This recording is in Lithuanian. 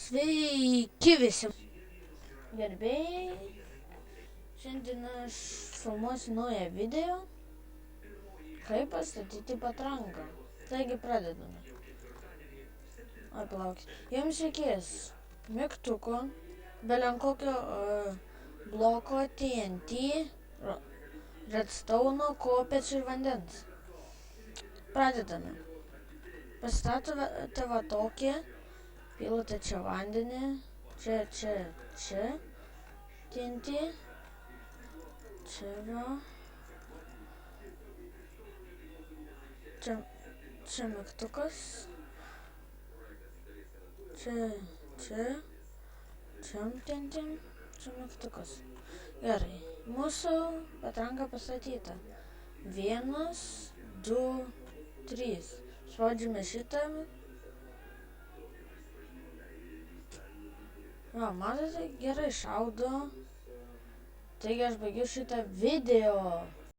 Sveiki visi gerbėjai. Šiandien aš filmuosiu naują video, kaip pastatyti patranką. Taigi pradedame. Palaukit. Jums reikės mygtuko, belenkokio bloko TNT, redstone, kopėčių ir vandens. Pradedame. Pastatote va tokį, pilate čia vandenį, čia TNT, čia va, čia mygtukas, čia TNT, čia mygtukas. Gerai, mūsų patranka pastatyta. 1, 2, 3. Spaudžiame šitą. Va, matote, gerai šaudo. Taigi aš baigiu šitą video.